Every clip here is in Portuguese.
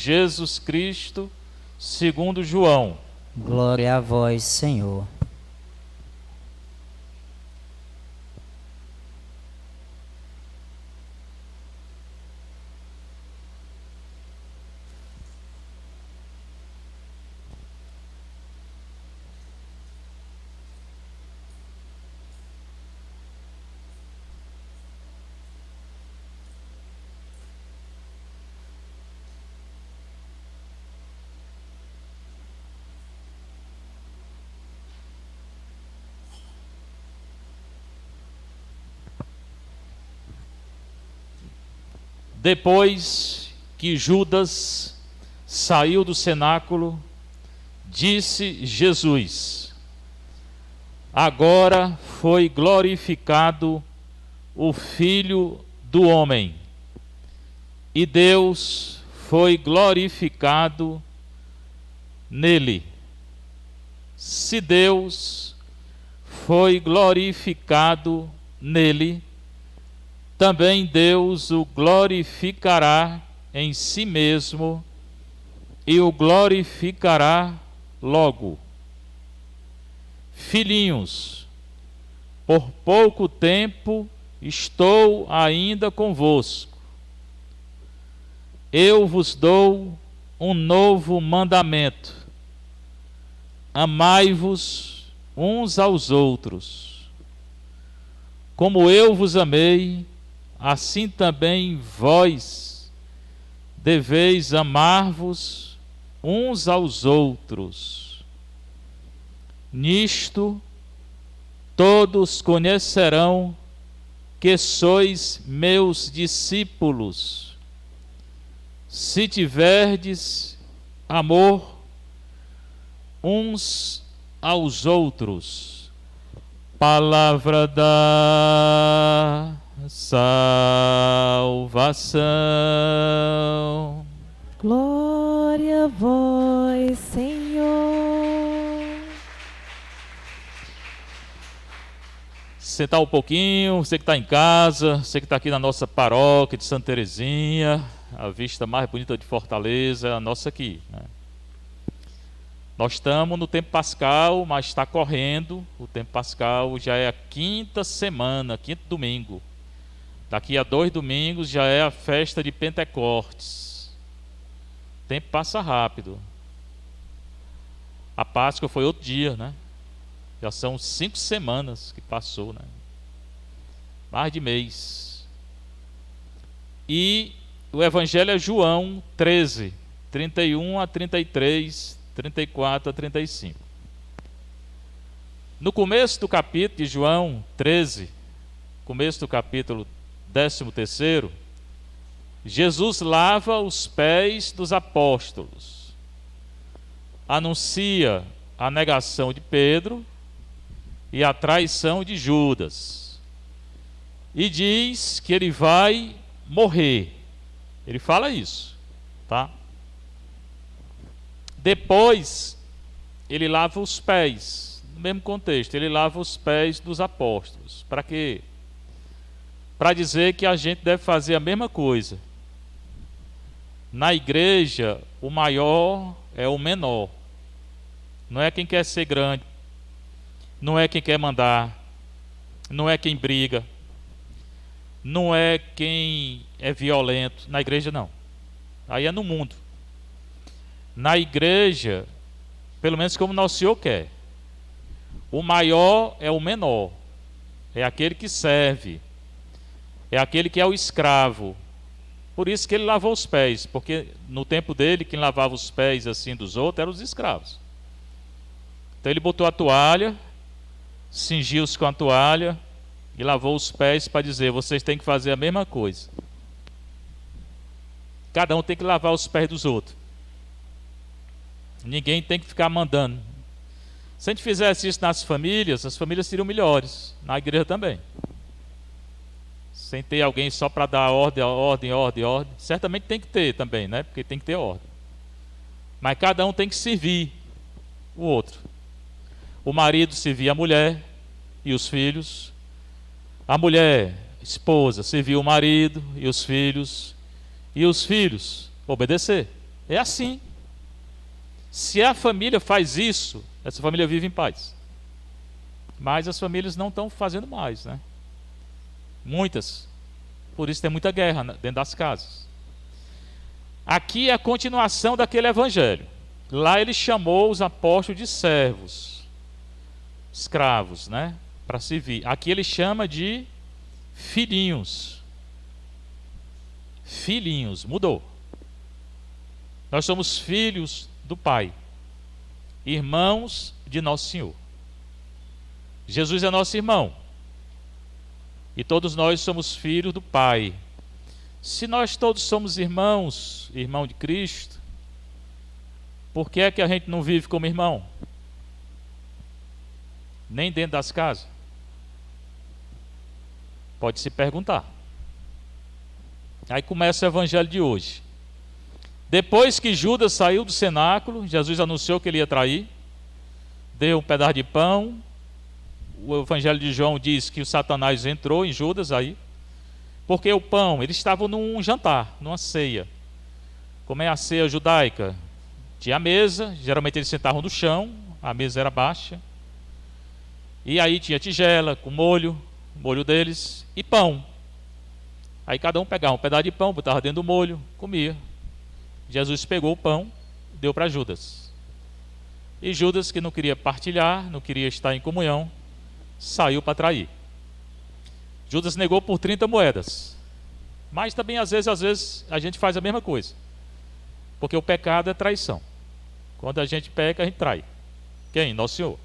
Jesus Cristo, segundo João. Glória a vós, Senhor. Depois que Judas saiu do cenáculo, disse Jesus: agora foi glorificado o Filho do Homem, e Deus foi glorificado nele. Se Deus foi glorificado nele, também Deus o glorificará em si mesmo e o glorificará logo. Filhinhos, por pouco tempo estou ainda convosco. Eu vos dou um novo mandamento: amai-vos uns aos outros. Como eu vos amei, assim também vós deveis amar-vos uns aos outros. Nisto todos conhecerão que sois meus discípulos, se tiverdes amor uns aos outros. Palavra da salvação. Glória a vós, Senhor. Sentar um pouquinho, você que está em casa, você que está aqui na nossa paróquia de Santa Terezinha, a vista mais bonita de Fortaleza, é a nossa aqui, né? Nós estamos no tempo pascal, mas está correndo o tempo pascal, já é a quinta semana, quinto domingo. Daqui a 2 domingos já é a festa de Pentecostes. O tempo passa rápido. A Páscoa foi outro dia, né? Já são 5 semanas que passou, né? Mais de mês. E o Evangelho é João 13, 31 a 33, 34 a 35. No começo do capítulo de João 13, começo do capítulo 13º, Jesus lava os pés dos apóstolos, anuncia a negação de Pedro e a traição de Judas, e diz que ele vai morrer. Ele fala isso, tá? Depois, ele lava os pés, no mesmo contexto, ele lava os pés dos apóstolos. Para quê? Para dizer que a gente deve fazer a mesma coisa. Na igreja, o maior é o menor. Não é quem quer ser grande, não é quem quer mandar, não é quem briga, não é quem é violento. Na igreja, não. Aí é no mundo. Na igreja, pelo menos como Nosso Senhor quer, o maior é o menor, é aquele que serve, é aquele que é o escravo. Por isso que ele lavou os pés, porque no tempo dele, quem lavava os pés assim dos outros eram os escravos. Então ele botou a toalha, cingiu-se com a toalha e lavou os pés para dizer: vocês têm que fazer a mesma coisa. Cada um tem que lavar os pés dos outros. Ninguém tem que ficar mandando. Se a gente fizesse isso nas famílias, as famílias seriam melhores. Na igreja também. Sem ter alguém só para dar ordem. Certamente tem que ter também, né? Porque tem que ter ordem. Mas cada um tem que servir o outro. O marido servia a mulher e os filhos. A mulher, esposa, servia o marido e os filhos. E os filhos, obedecer. É assim. Se a família faz isso, essa família vive em paz. Mas as famílias não estão fazendo mais, né? Muitas. Por isso tem muita guerra dentro das casas. Aqui é a continuação daquele evangelho. Lá ele chamou os apóstolos de servos, escravos, né? Para servir. Aqui ele chama de filhinhos. Filhinhos, mudou. Nós somos filhos do Pai, irmãos de nosso Senhor. Jesus é nosso irmão. E todos nós somos filhos do Pai. Se nós todos somos irmãos, irmão de Cristo, por que é que a gente não vive como irmão? Nem dentro das casas? Pode se perguntar. Aí começa o evangelho de hoje. Depois que Judas saiu do cenáculo, Jesus anunciou que ele ia trair, deu um pedaço de pão. O evangelho de João diz que o Satanás entrou em Judas aí, porque o pão, eles estavam num jantar, numa ceia. Como é a ceia judaica? Tinha a mesa, geralmente eles sentavam no chão, a mesa era baixa, e aí tinha tigela com molho, o molho deles, e pão. Aí cada um pegava um pedaço de pão, botava dentro do molho, comia. Jesus pegou o pão, deu para Judas. E Judas, que não queria partilhar, não queria estar em comunhão, saiu para trair. Judas negou por 30 moedas. Mas também às vezes a gente faz a mesma coisa. Porque o pecado é traição. Quando a gente peca, a gente trai. Quem? Nosso Senhor.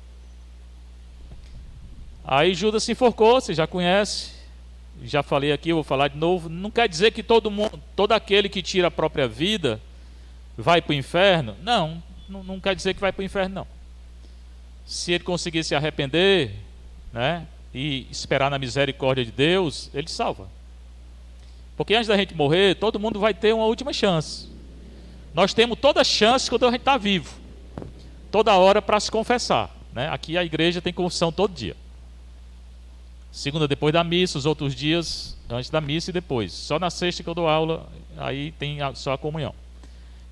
Aí Judas se enforcou, você já conhece. Já falei aqui, eu vou falar de novo. Não quer dizer que todo aquele que tira a própria vida vai para o inferno. Não quer dizer que vai para o inferno, não. Se ele conseguir se arrepender, né, e esperar na misericórdia de Deus, ele salva. Porque antes da gente morrer, todo mundo vai ter uma última chance. Nós temos toda a chance quando a gente está vivo, toda hora para se confessar, né? Aqui a igreja tem confissão todo dia. Segunda depois da missa, os outros dias antes da missa e depois. Só na sexta que eu dou aula, aí tem só a comunhão.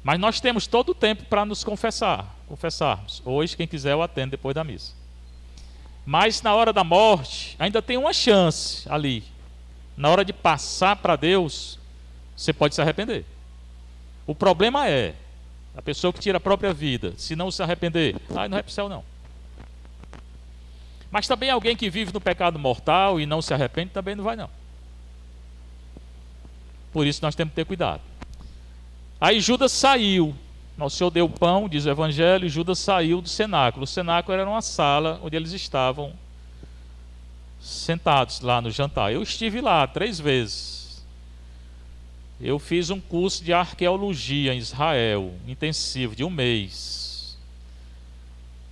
Mas nós temos todo o tempo para nos confessarmos. Hoje, quem quiser, eu atendo depois da missa. Mas na hora da morte, ainda tem uma chance ali. Na hora de passar para Deus, você pode se arrepender. O problema é, a pessoa que tira a própria vida, se não se arrepender, não vai para o céu não. Mas também alguém que vive no pecado mortal e não se arrepende, também não vai não. Por isso nós temos que ter cuidado. Aí Judas saiu. Nosso Senhor deu pão, diz o Evangelho, e Judas saiu do cenáculo. O cenáculo era uma sala onde eles estavam sentados lá no jantar. Eu estive lá 3 vezes. Eu fiz um curso de arqueologia em Israel, intensivo, de 1 mês.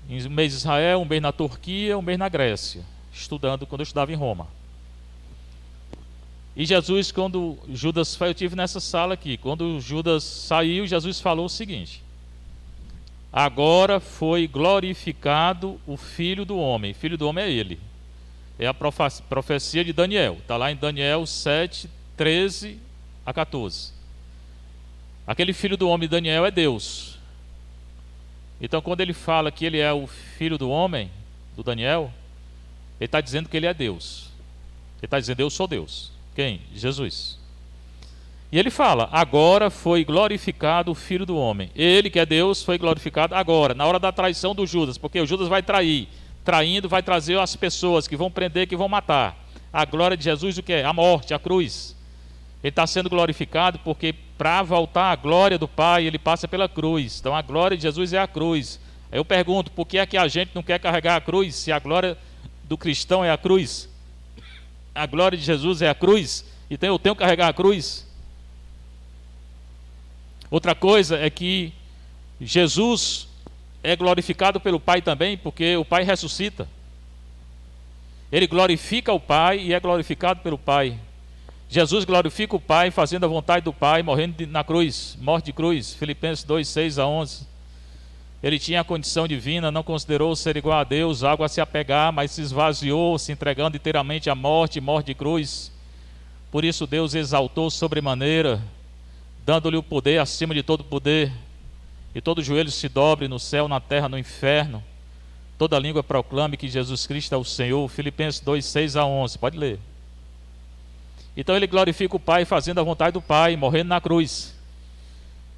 Um mês em Israel, 1 mês na Turquia, 1 mês na Grécia, estudando quando eu estudava em Roma. E Jesus, quando Judas foi, eu estive nessa sala aqui, quando Judas saiu, Jesus falou o seguinte: agora foi glorificado o Filho do Homem. Filho do Homem é ele. É a profecia de Daniel, está lá em Daniel 7, 13 a 14. Aquele Filho do Homem, Daniel, é Deus. Então quando ele fala que ele é o Filho do Homem, do Daniel, ele está dizendo que ele é Deus. Ele está dizendo: eu sou Deus. Quem? Jesus. E ele fala: agora foi glorificado o Filho do Homem. Ele, que é Deus, foi glorificado agora, na hora da traição do Judas, porque o Judas vai trair. Traindo vai trazer as pessoas que vão prender, que vão matar. A glória de Jesus, o que é? A morte, a cruz. Ele está sendo glorificado porque para voltar à glória do Pai, ele passa pela cruz. Então a glória de Jesus é a cruz. Aí eu pergunto, por que é que a gente não quer carregar a cruz, se a glória do cristão é a cruz? A glória de Jesus é a cruz, então eu tenho que carregar a cruz. Outra coisa é que Jesus é glorificado pelo Pai também, porque o Pai ressuscita. Ele glorifica o Pai e é glorificado pelo Pai. Jesus glorifica o Pai fazendo a vontade do Pai, morrendo na cruz, morte de cruz, Filipenses 2, 6 a 11. Ele tinha a condição divina, não considerou ser igual a Deus, algo a se apegar, mas se esvaziou, se entregando inteiramente à morte, morte de cruz. Por isso Deus exaltou sobremaneira, dando-lhe o poder acima de todo poder, e todo joelho se dobre no céu, na terra, no inferno, toda língua proclame que Jesus Cristo é o Senhor. Filipenses 2, 6 a 11, pode ler. Então ele glorifica o Pai fazendo a vontade do Pai, morrendo na cruz.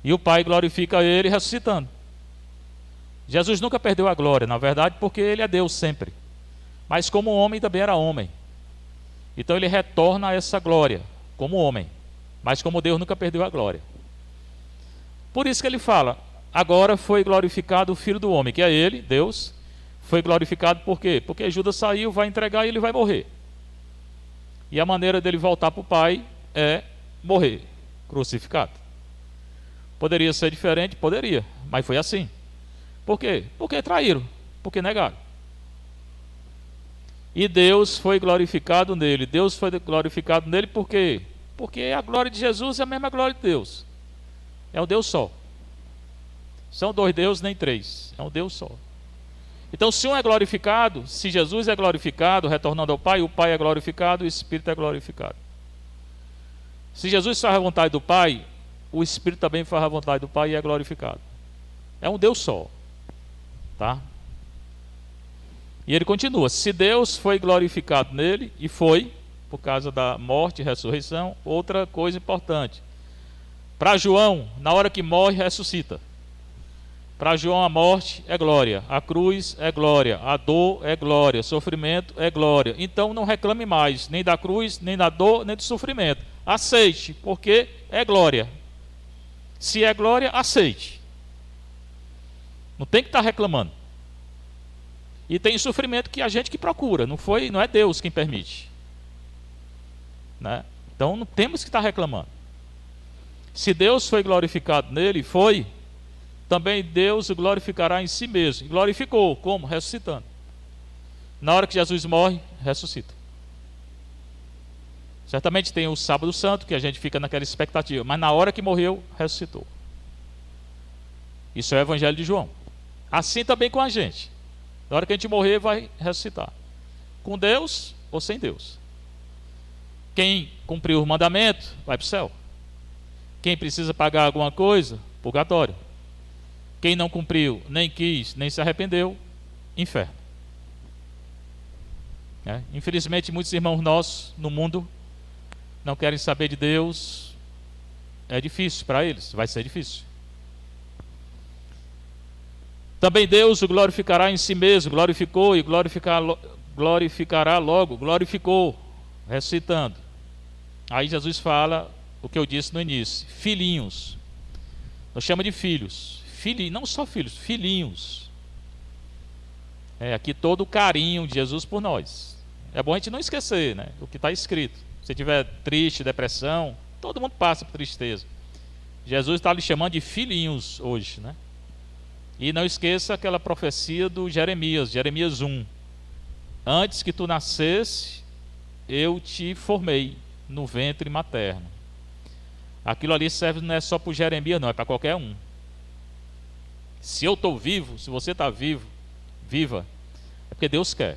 E o Pai glorifica ele ressuscitando. Jesus nunca perdeu a glória, na verdade, porque ele é Deus sempre. Mas como homem também era homem. Então ele retorna a essa glória como homem. Mas como Deus nunca perdeu a glória. Por isso que ele fala, agora foi glorificado o Filho do Homem, que é ele, Deus. Foi glorificado por quê? Porque Judas saiu, vai entregar e ele vai morrer. E a maneira dele voltar para o Pai é morrer, crucificado. Poderia ser diferente? Poderia, mas foi assim. Por quê? Porque traíram, porque negaram. E Deus foi glorificado nele. Deus foi glorificado nele por quê? Porque a glória de Jesus é a mesma glória de Deus. É um Deus só. São dois deuses, nem três. É um Deus só. Então, se um é glorificado, se Jesus é glorificado, retornando ao Pai, o Pai é glorificado, o Espírito é glorificado. Se Jesus faz a vontade do Pai, o Espírito também faz a vontade do Pai e é glorificado. É um Deus só. Tá? E ele continua, se Deus foi glorificado nele, e foi, por causa da morte e ressurreição, outra coisa importante. Para João, na hora que morre, ressuscita. Para João a morte é glória, a cruz é glória, a dor é glória, sofrimento é glória. Então não reclame mais, nem da cruz, nem da dor, nem do sofrimento. Aceite, porque é glória. Se é glória, aceite. Não tem que estar reclamando. E tem sofrimento que a gente que procura, não é Deus quem permite. Né? Então não temos que estar reclamando. Se Deus foi glorificado nele, foi, também Deus o glorificará em si mesmo. E glorificou, como? Ressuscitando. Na hora que Jesus morre, ressuscita. Certamente tem o sábado santo, que a gente fica naquela expectativa, mas na hora que morreu, ressuscitou. Isso é o Evangelho de João. Assim também com a gente. Na hora que a gente morrer, vai ressuscitar. Com Deus ou sem Deus. Quem cumpriu o mandamento, vai para o céu. Quem precisa pagar alguma coisa, purgatório. Quem não cumpriu, nem quis, nem se arrependeu, inferno. Infelizmente, muitos irmãos nossos no mundo não querem saber de Deus. É difícil para eles, vai ser difícil. Também Deus o glorificará em si mesmo, glorificou e glorificará logo, glorificou, ressuscitando. Aí Jesus fala o que eu disse no início, filhinhos. Nós chamamos de filhos. Não só filhos, filhinhos. Aqui todo o carinho de Jesus por nós. É bom a gente não esquecer, né, o que está escrito. Se estiver triste, depressão, todo mundo passa por tristeza. Jesus está lhe chamando de filhinhos hoje, né? E não esqueça aquela profecia do Jeremias 1. Antes que tu nascesse, eu te formei no ventre materno. Aquilo ali serve não é só para o Jeremias, não, é para qualquer um. Se eu estou vivo, se você está viva, é porque Deus quer.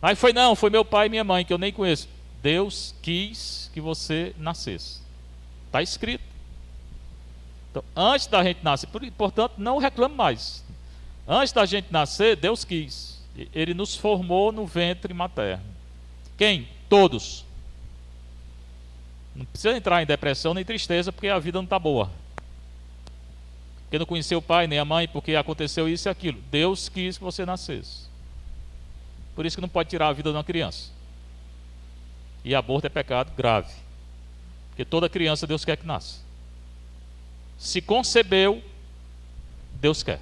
Mas foi meu pai e minha mãe, que eu nem conheço. Deus quis que você nascesse. Está escrito. Então, antes da gente nascer, portanto, não reclame mais. Antes da gente nascer, Deus quis. Ele nos formou no ventre materno. Quem? Todos. Não precisa entrar em depressão nem tristeza, porque a vida não está boa. Porque não conheceu o pai nem a mãe, porque aconteceu isso e aquilo. Deus quis que você nascesse. Por isso que não pode tirar a vida de uma criança. E aborto é pecado grave. Porque toda criança Deus quer que nasça. Se concebeu, Deus quer.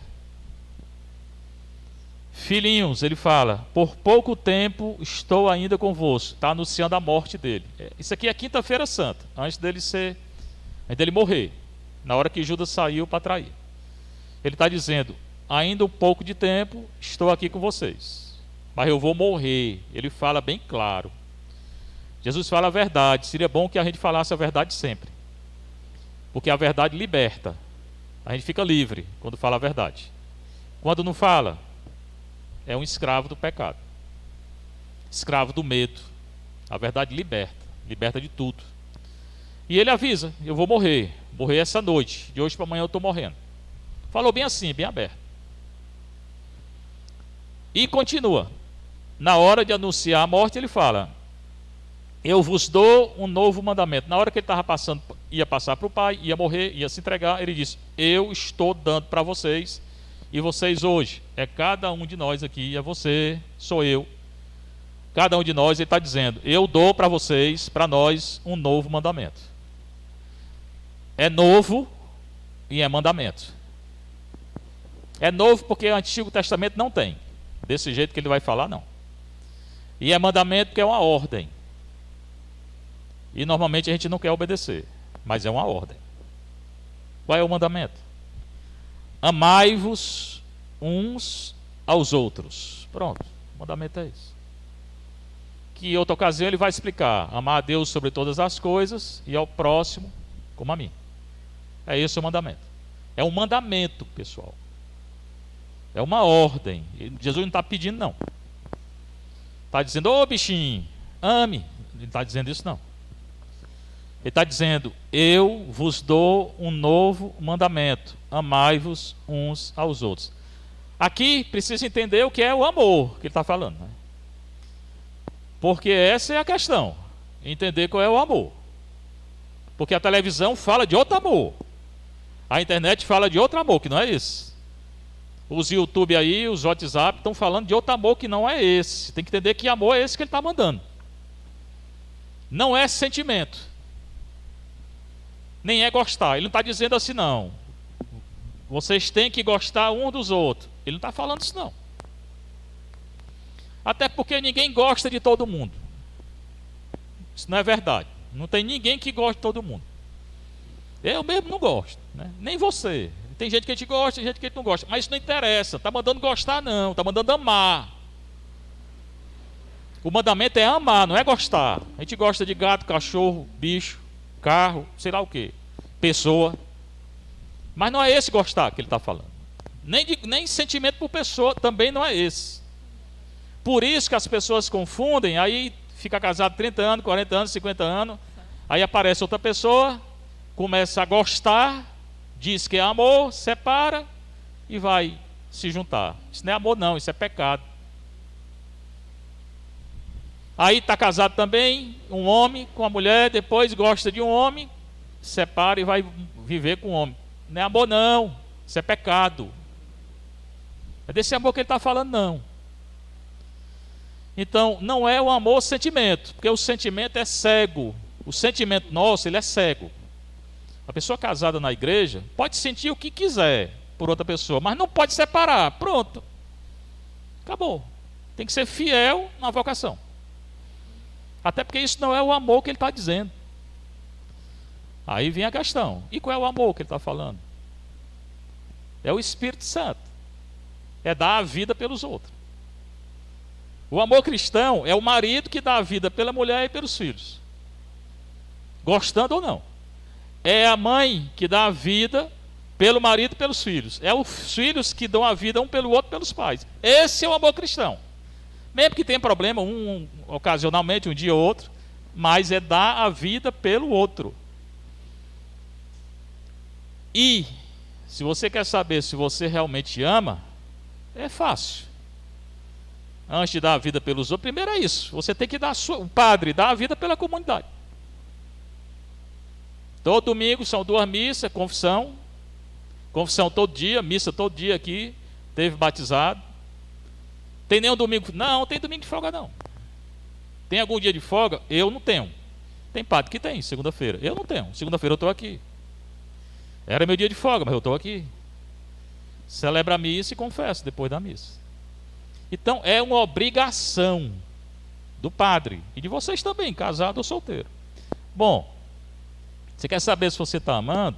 Filhinhos, ele fala, por pouco tempo estou ainda convosco. Está anunciando a morte dele. Isso aqui é quinta-feira santa, antes dele morrer. Na hora que Judas saiu para trair. Ele está dizendo, ainda um pouco de tempo estou aqui com vocês. Mas eu vou morrer. Ele fala bem claro. Jesus fala a verdade. Seria bom que a gente falasse a verdade sempre. Porque a verdade liberta. A gente fica livre quando fala a verdade. Quando não fala, é um escravo do pecado. Escravo do medo. A verdade liberta. Liberta de tudo. E ele avisa, eu vou morrer. Morrer essa noite. De hoje para amanhã eu estou morrendo. Falou bem assim, bem aberto. E continua. Na hora de anunciar a morte, ele fala: eu vos dou um novo mandamento. Na hora que ele estava passando, ia passar para o Pai, ia morrer, ia se entregar, ele disse: eu estou dando para vocês, e vocês hoje, é cada um de nós aqui, é você, sou eu. Cada um de nós, ele está dizendo: eu dou para vocês, para nós, um novo mandamento. É novo e é mandamento. É novo porque o Antigo Testamento não tem. Desse jeito que ele vai falar, não. E é mandamento porque é uma ordem. E normalmente a gente não quer obedecer, mas é uma ordem. Qual é o mandamento? Amai-vos uns aos outros. Pronto, o mandamento é esse. Que em outra ocasião ele vai explicar: amar a Deus sobre todas as coisas e ao próximo como a mim. É esse o mandamento. É um mandamento, pessoal. É uma ordem. Jesus não está pedindo, não. Está dizendo: ô bichinho, ame. Ele não está dizendo isso, não. Ele está dizendo: eu vos dou um novo mandamento: amai-vos uns aos outros. Aqui precisa entender o que é o amor que ele está falando, né? Porque essa é a questão: entender qual é o amor. Porque a televisão fala de outro amor, a internet fala de outro amor, que não é esse. Os YouTube aí, os WhatsApp estão falando de outro amor que não é esse. Tem que entender que amor é esse que ele está mandando. Não é sentimento, nem é gostar. Ele não está dizendo assim, não: vocês têm que gostar um dos outros. Ele não está falando isso, não. Até porque ninguém gosta de todo mundo. Isso não é verdade. Não tem ninguém que goste de todo mundo. Eu mesmo não gosto, né? Nem você. Tem gente que a gente gosta, tem gente que a gente não gosta. Mas isso não interessa. Está mandando gostar, não. Está mandando amar. O mandamento é amar, não é gostar. A gente gosta de gato, cachorro, bicho, carro, sei lá o quê, pessoa. Mas não é esse gostar que ele está falando. Nem sentimento por pessoa também não é esse. Por isso que as pessoas confundem. Aí fica casado 30 anos, 40 anos, 50 anos. Aí aparece outra pessoa, começa a gostar, diz que é amor, separa e vai se juntar. Isso não é amor, não, isso é pecado. Aí está casado também, um homem com a mulher, depois gosta de um homem, separa e vai viver com um homem. Não é amor, não, isso é pecado. É desse amor que ele está falando, não. Então, não é o amor o sentimento, porque o sentimento é cego. O sentimento nosso, ele é cego. A pessoa casada na igreja pode sentir o que quiser por outra pessoa, mas não pode separar. Pronto. Acabou. Tem que ser fiel na vocação. Até porque isso não é o amor que ele está dizendo. Aí vem a questão: e qual é o amor que ele está falando? É o Espírito Santo. É dar a vida pelos outros. O amor cristão é o marido que dá a vida pela mulher e pelos filhos, gostando ou não. É a mãe que dá a vida pelo marido e pelos filhos. É os filhos que dão a vida um pelo outro, pelos pais. Esse é o amor cristão. Mesmo que tenha problema, ocasionalmente, um dia ou outro, mas é dar a vida pelo outro. E, se você quer saber se você realmente ama, é fácil. Antes de dar a vida pelos outros, primeiro é isso: você tem que dar o padre dá a vida pela comunidade. Todo domingo são 2 missas, confissão todo dia, missa todo dia aqui, teve batizado. Tem nenhum domingo? Não, tem domingo de folga não. Tem algum dia de folga? Eu não tenho. Tem padre que tem, segunda-feira. Eu não tenho, segunda-feira eu estou aqui. Era meu dia de folga, mas eu estou aqui. Celebra a missa e confesso depois da missa. Então é uma obrigação do padre e de vocês também, casado ou solteiro. Bom, você quer saber se você está amando?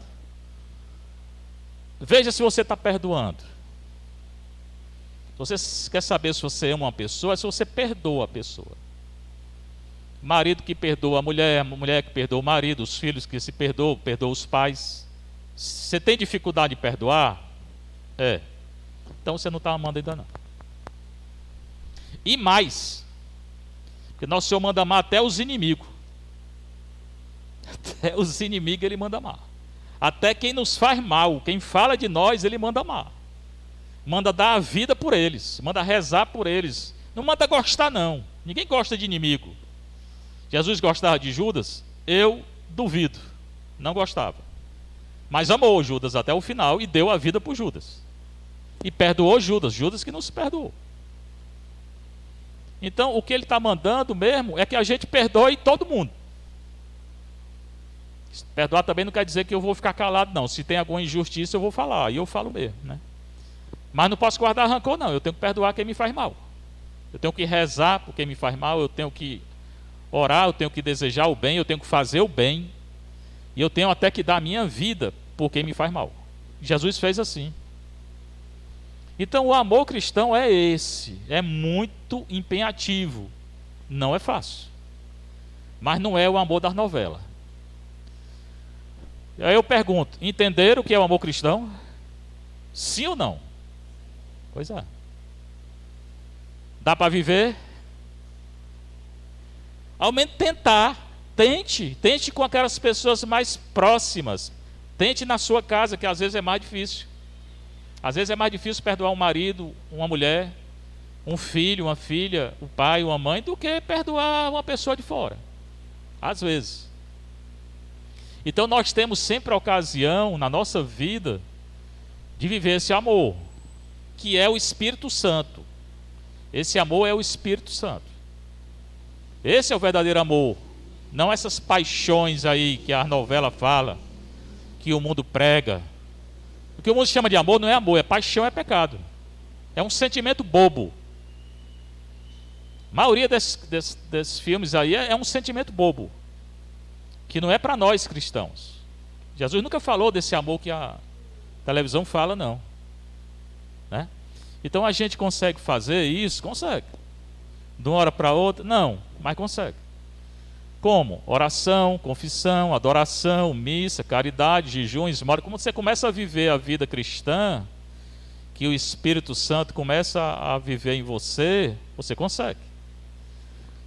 Veja se você está perdoando. Se você quer saber se você ama uma pessoa, é se você perdoa a pessoa. Marido que perdoa a mulher que perdoa o marido, os filhos que se perdoam os pais. Você tem dificuldade de perdoar? Então você não está amando ainda não. E mais, porque nosso Senhor manda amar até os inimigos. Até os inimigos ele manda amar. Até quem nos faz mal, quem fala de nós, ele manda amar. Manda dar a vida por eles, manda rezar por eles. Não manda gostar, não. Ninguém gosta de inimigo. Jesus gostava de Judas? Eu duvido. Não gostava. Mas amou Judas até o final e deu a vida por Judas. E perdoou Judas. Judas que não se perdoou. Então, o que ele está mandando mesmo é que a gente perdoe todo mundo. Perdoar também não quer dizer que eu vou ficar calado, não. Se tem alguma injustiça, eu vou falar. E eu falo mesmo, né? Mas não posso guardar rancor, não. Eu tenho que perdoar quem me faz mal. Eu tenho que rezar por quem me faz mal. Eu tenho que orar, eu tenho que desejar o bem, eu tenho que fazer o bem. E eu tenho até que dar a minha vida por quem me faz mal. Jesus fez assim. Então o amor cristão é esse. É muito empenhativo. Não é fácil. Mas não é o amor das novelas. E aí eu pergunto, entenderam o que é o amor cristão? Sim ou não? Pois é. Dá para viver? Ao menos tentar. Tente com aquelas pessoas mais próximas. Tente na sua casa, que às vezes é mais difícil. Às vezes é mais difícil perdoar um marido, uma mulher, um filho, uma filha, o pai, uma mãe, do que perdoar uma pessoa de fora. Às vezes. Então nós temos sempre a ocasião na nossa vida de viver esse amor, que é o Espírito Santo. Esse amor é o Espírito Santo. Esse é o verdadeiro amor. Não essas paixões aí que a novela fala, que o mundo prega. O que o mundo chama de amor não é amor, é paixão, é pecado. É um sentimento bobo. A maioria desses filmes aí é um sentimento bobo, que não é para nós cristãos. Jesus nunca falou desse amor que a televisão fala, não. Né? Então a gente consegue fazer isso? Consegue. De uma hora para outra? Não, mas consegue. Como? Oração, confissão, adoração, missa, caridade, jejum, esmola. Como você começa a viver a vida cristã, que o Espírito Santo começa a viver em você, você consegue.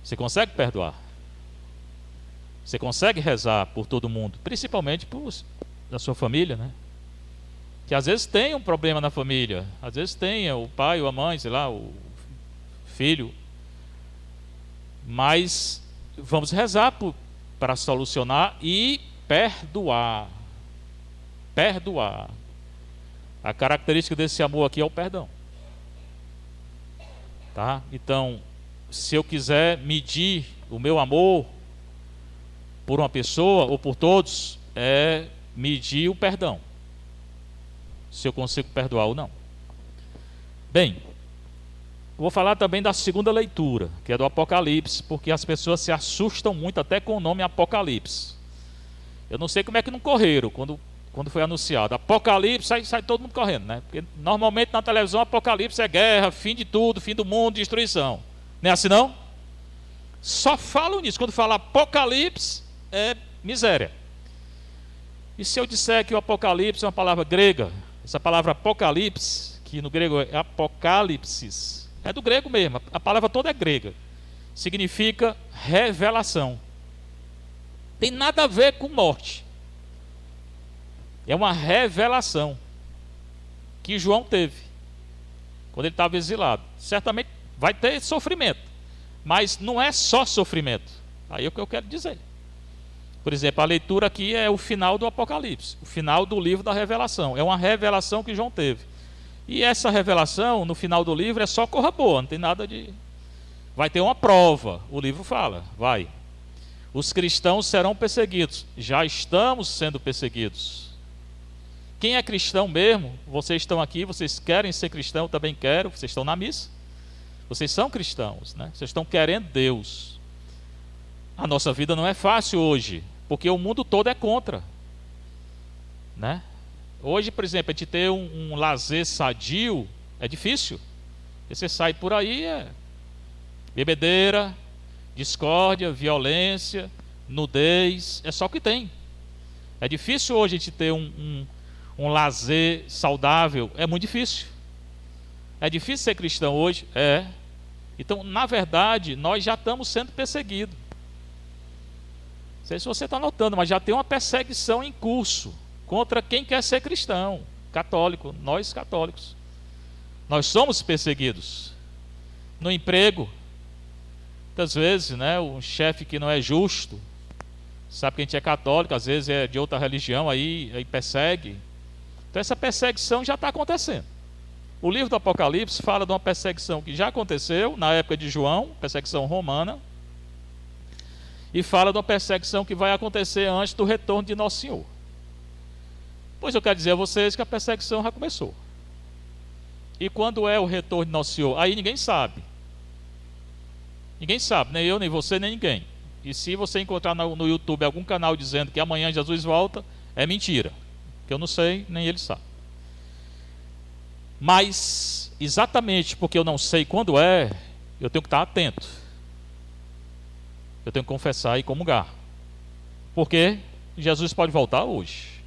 Você consegue perdoar. Você consegue rezar por todo mundo, principalmente da sua família, né? Que às vezes tem um problema na família, às vezes tem o pai ou a mãe, sei lá, o filho. Mas vamos rezar para solucionar e perdoar. Perdoar. A característica desse amor aqui é o perdão. Tá? Então, se eu quiser medir o meu amor por uma pessoa ou por todos, é medir o perdão. Se eu consigo perdoar ou não. Bem, vou falar também da segunda leitura, que é do Apocalipse, porque as pessoas se assustam muito até com o nome Apocalipse. Eu não sei como é que não correram quando foi anunciado. Apocalipse, sai todo mundo correndo, né? Porque normalmente na televisão Apocalipse é guerra, fim de tudo, fim do mundo, destruição. Não é assim não? Só falam nisso. Quando fala Apocalipse, é miséria. E se eu disser que o Apocalipse é uma palavra grega, essa palavra Apocalipse, que no grego é apocalipsis, é do grego mesmo, a palavra toda é grega. Significa revelação. Tem nada a ver com morte. É uma revelação que João teve quando ele estava exilado. Certamente vai ter sofrimento, mas não é só sofrimento. Aí é o que eu quero dizer. Por exemplo, a leitura aqui é o final do Apocalipse, o final do livro da revelação. É uma revelação que João teve. E essa revelação, no final do livro, é só coisa boa, não tem nada de... Vai ter uma prova, o livro fala, vai. Os cristãos serão perseguidos. Já estamos sendo perseguidos. Quem é cristão mesmo, vocês estão aqui, vocês querem ser cristão, eu também quero, vocês estão na missa. Vocês são cristãos, né? Vocês estão querendo Deus. A nossa vida não é fácil hoje, porque o mundo todo é contra. Né? Hoje, por exemplo, a gente ter um lazer sadio é difícil. Você sai por aí, é bebedeira, discórdia, violência, nudez, é só o que tem. É difícil hoje a gente ter um lazer saudável, é muito difícil. É difícil ser cristão hoje? É. Então, na verdade, nós já estamos sendo perseguidos. Não sei se você está notando, mas já tem uma perseguição em curso. contra quem quer ser cristão, católico, nós católicos. Nós somos perseguidos no emprego. Muitas vezes, né, um chefe que não é justo, sabe que a gente é católico, às vezes é de outra religião, aí persegue. Então essa perseguição já está acontecendo. O livro do Apocalipse fala de uma perseguição que já aconteceu na época de João, perseguição romana, e fala de uma perseguição que vai acontecer antes do retorno de Nosso Senhor. Pois eu quero dizer a vocês que a perseguição já começou. E quando é o retorno de Nosso Senhor? Aí ninguém sabe. Ninguém sabe, nem eu, nem você, nem ninguém. E se você encontrar no YouTube algum canal dizendo que amanhã Jesus volta, é mentira. Que eu não sei, nem ele sabe. Mas, exatamente porque eu não sei quando é, eu tenho que estar atento. Eu tenho que confessar e comungar. Porque Jesus pode voltar hoje.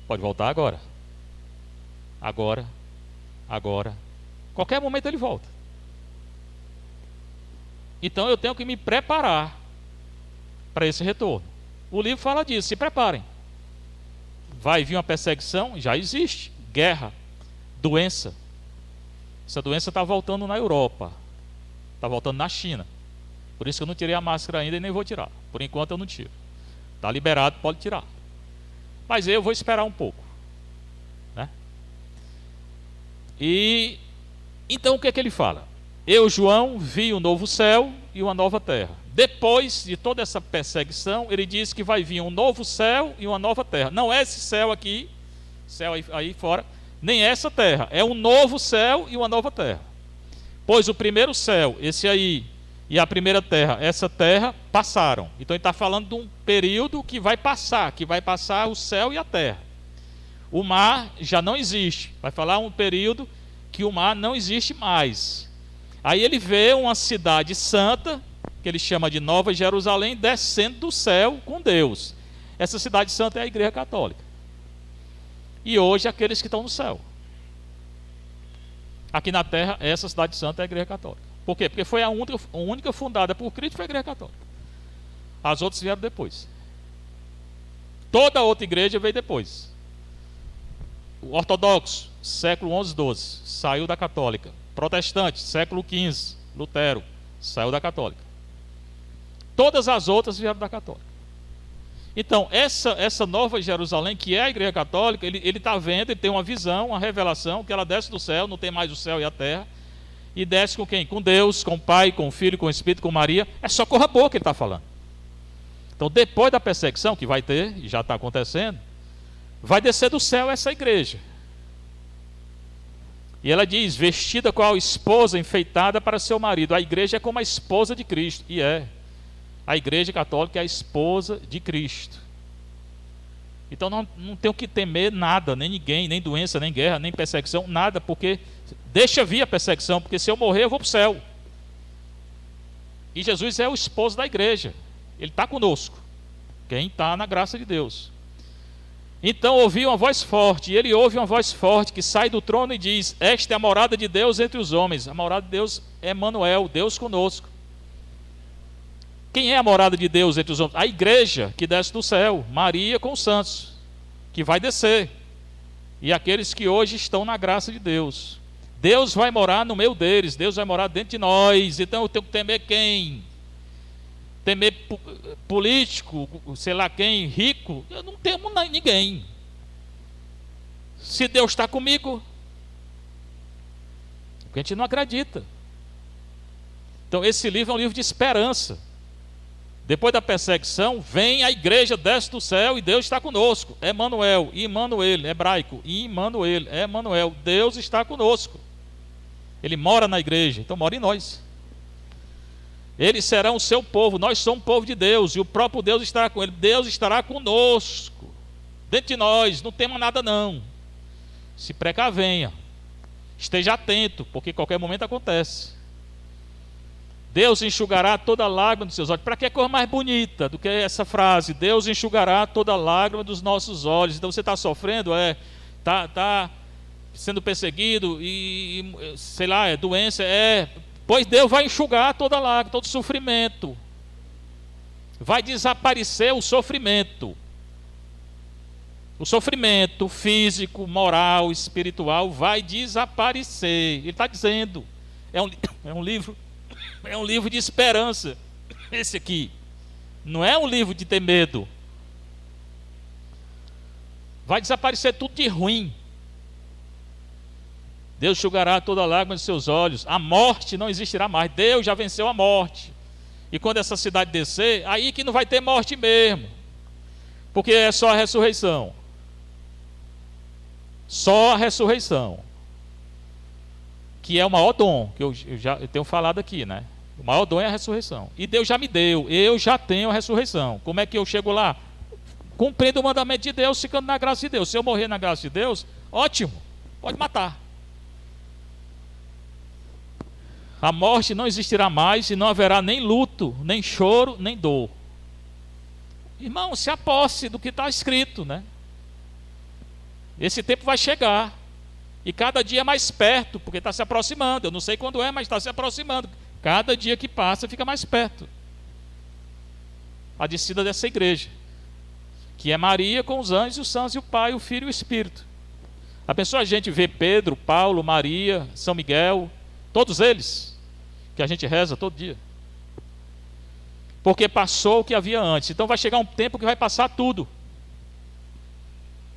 Pode voltar agora. Agora. Qualquer momento ele volta. Então eu tenho que me preparar para esse retorno. O livro fala disso, se preparem. Vai vir uma perseguição, já existe. Guerra, doença. Essa doença está voltando na Europa. Está voltando na China. Por isso que eu não tirei a máscara ainda e nem vou tirar. Por enquanto eu não tiro. Está liberado, pode tirar. Mas eu vou esperar um pouco, né? E então o que é que ele fala? Eu, João, vi um novo céu e uma nova terra. Depois de toda essa perseguição, ele diz que vai vir um novo céu e uma nova terra. Não é esse céu aqui, céu aí fora, nem essa terra. É um novo céu e uma nova terra. Pois o primeiro céu, esse aí, e a primeira terra, essa terra, passaram. Então ele está falando de um período que vai passar o céu e a terra. O mar já não existe. Vai falar um período que o mar não existe mais. Aí ele vê uma cidade santa, que ele chama de Nova Jerusalém, descendo do céu com Deus. Essa cidade santa é a Igreja Católica. E hoje aqueles que estão no céu. Aqui na terra, essa cidade santa é a Igreja Católica. Por quê? Porque foi a única fundada por Cristo, foi a Igreja Católica. As outras vieram depois. Toda outra igreja veio depois. O ortodoxo, século 11, 12, saiu da católica. Protestante, século 15, Lutero, saiu da católica. Todas as outras vieram da católica. Então, essa Nova Jerusalém, que é a Igreja Católica, ele está vendo, ele tem uma visão, uma revelação, que ela desce do céu, não tem mais o céu e a terra, e desce com quem? Com Deus, com o Pai, com o Filho, com o Espírito, com Maria. É só coisa boa que ele está falando. Então, depois da perseguição que vai ter, e já está acontecendo, vai descer do céu essa igreja. E ela diz, vestida qual esposa enfeitada para seu marido. A igreja é como a esposa de Cristo. E é. A igreja católica é a esposa de Cristo. Então não tenho que temer nada, nem ninguém, nem doença, nem guerra, nem perseguição, nada, porque deixa vir a perseguição, porque se eu morrer eu vou para o céu. E Jesus é o esposo da igreja. Ele está conosco. Quem está na graça de Deus. Então ouvi uma voz forte, e ele ouve uma voz forte que sai do trono e diz, esta é a morada de Deus entre os homens. A morada de Deus é Emmanuel, Deus conosco. Quem é a morada de Deus entre os homens? A igreja que desce do céu, Maria com os santos, que vai descer. E aqueles que hoje estão na graça de Deus. Deus vai morar no meio deles, Deus vai morar dentro de nós. Então eu tenho que temer quem? Temer político, sei lá quem, rico? Eu não temo ninguém. Se Deus está comigo, porque a gente não acredita. Então esse livro é um livro de esperança. Depois da perseguição, vem a igreja, desce do céu e Deus está conosco. Emmanuel, Immanuel, hebraico, Immanuel, Emmanuel, Deus está conosco. Ele mora na igreja, então mora em nós. Eles serão o seu povo, nós somos povo de Deus, e o próprio Deus estará com ele. Deus estará conosco, dentro de nós, não tema nada não. Se precavenha, esteja atento, porque qualquer momento acontece. Deus enxugará toda lágrima dos seus olhos. Para que coisa mais bonita do que essa frase? Deus enxugará toda lágrima dos nossos olhos. Então você está sofrendo, está sendo perseguido, e sei lá, é doença, pois Deus vai enxugar toda lágrima, todo sofrimento. Vai desaparecer o sofrimento. O sofrimento físico, moral, espiritual vai desaparecer. Ele está dizendo, é um livro de esperança. Esse aqui não é um livro de ter medo. Vai desaparecer tudo de ruim. Deus enxugará toda a lágrima de seus olhos. A morte não existirá mais. Deus já venceu a morte. E quando essa cidade descer, aí que não vai ter morte mesmo. Porque é só a ressurreição. Só a ressurreição. Que é o maior dom, que eu tenho falado aqui, né? O maior dom é a ressurreição. E Deus já me deu, eu já tenho a ressurreição. Como é que eu chego lá? Cumprindo o mandamento de Deus, ficando na graça de Deus. Se eu morrer na graça de Deus, ótimo, pode matar. A morte não existirá mais e não haverá nem luto, nem choro, nem dor. Irmão, se aposse do que está escrito, né? Esse tempo vai chegar. E cada dia é mais perto, porque está se aproximando. Eu não sei quando é, mas está se aproximando. Cada dia que passa fica mais perto. A descida dessa igreja, que é Maria com os anjos, os santos, e o Pai, o Filho e o Espírito. A pessoa, a gente vê Pedro, Paulo, Maria, São Miguel, todos eles, que a gente reza todo dia. Porque passou o que havia antes. Então vai chegar um tempo que vai passar tudo.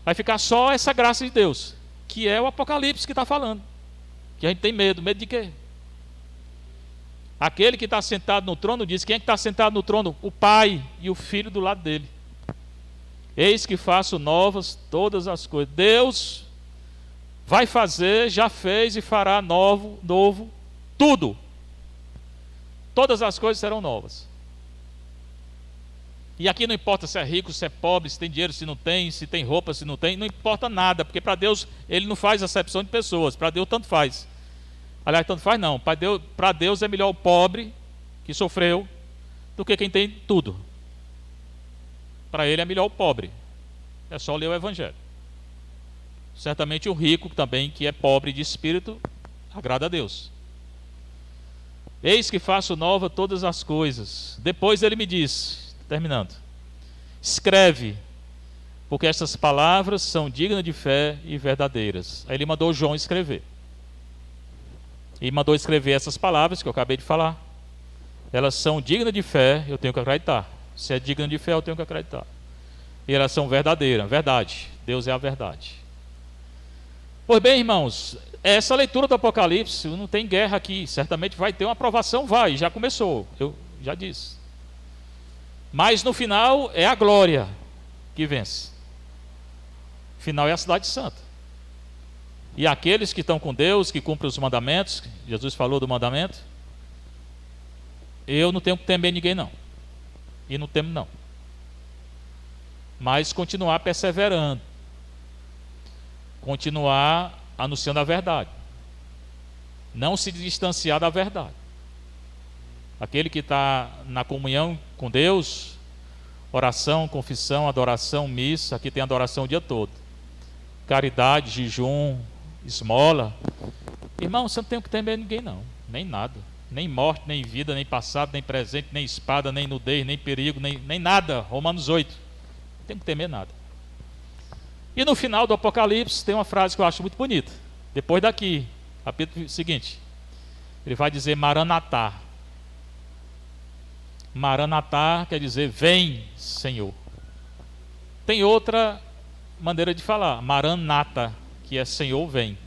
Vai ficar só essa graça de Deus, que é o Apocalipse que está falando. Que a gente tem medo. Medo de quê? Aquele que está sentado no trono diz: quem é que está sentado no trono? O Pai e o Filho do lado dele. Eis que faço novas todas as coisas. Deus vai fazer, já fez e fará novo tudo. Todas as coisas serão novas. E aqui não importa se é rico, se é pobre, se tem dinheiro, se não tem, se tem roupa, se não tem, não importa nada, porque para Deus Ele não faz acepção de pessoas. Para Deus tanto faz. Aliás, tanto faz não. Para Deus é melhor o pobre que sofreu do que quem tem tudo. Para Ele é melhor o pobre. É só ler o Evangelho. Certamente o rico também, que é pobre de espírito, agrada a Deus. Eis que faço nova todas as coisas. Depois ele me diz, terminando: escreve, porque estas palavras são dignas de fé e verdadeiras. Aí ele mandou João escrever. E mandou escrever essas palavras que eu acabei de falar. Elas são dignas de fé, eu tenho que acreditar. Se é digna de fé, eu tenho que acreditar. E elas são verdadeiras, verdade. Deus é a verdade. Pois bem, irmãos, essa leitura do Apocalipse, não tem guerra aqui. Certamente vai ter uma aprovação, já começou, eu já disse. Mas no final é a glória que vence. O final é a cidade santa. E aqueles que estão com Deus, que cumprem os mandamentos, Jesus falou do mandamento, eu não tenho que temer ninguém não. E não temo não. Mas continuar perseverando. Continuar anunciando a verdade. Não se distanciar da verdade. Aquele que está na comunhão com Deus, oração, confissão, adoração, missa, aqui tem adoração o dia todo. Caridade, jejum, esmola. Irmão, você não tem que temer ninguém não, nem nada. Nem morte, nem vida, nem passado, nem presente, nem espada, nem nudez, nem perigo, nem nada. Romanos 8. Não tem que temer nada. E no final do Apocalipse tem uma frase que eu acho muito bonita. Depois daqui, capítulo seguinte, ele vai dizer Maranatá. Maranatá quer dizer vem, Senhor. Tem outra maneira de falar, Maranata, que é Senhor vem.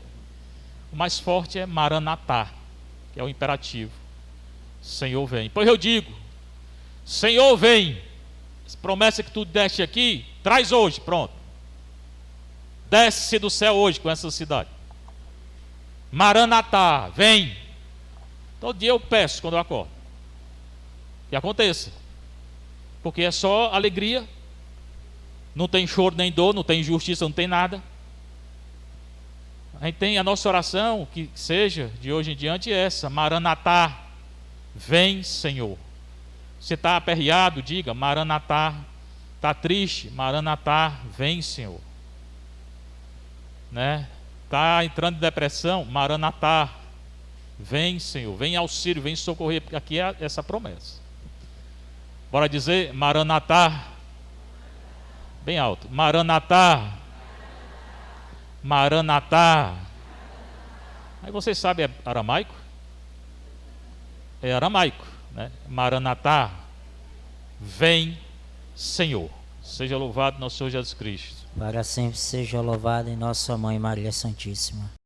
O mais forte é Maranatá, que é o imperativo. Senhor vem. Pois eu digo, Senhor vem. Essa promessa que tu deste aqui, traz hoje, pronto. Desce do céu hoje com essa cidade. Maranatá, vem. Todo dia eu peço quando eu acordo que aconteça, porque é só alegria. Não tem choro nem dor, não tem injustiça, não tem nada. A gente tem a nossa oração, que seja de hoje em diante essa: Maranatá, vem, Senhor. Você está aperreado, diga Maranatá. Está triste, Maranatá, vem, Senhor. Né? Está entrando em depressão, Maranatá, vem, Senhor. Vem auxílio, vem socorrer, porque aqui é essa promessa. Bora dizer Maranatá, bem alto: Maranatá, Maranatá. Aí você sabe aramaico? É aramaico, né? Maranatá. Vem, Senhor. Seja louvado nosso Senhor Jesus Cristo. Para sempre seja louvada em nossa Mãe Maria Santíssima.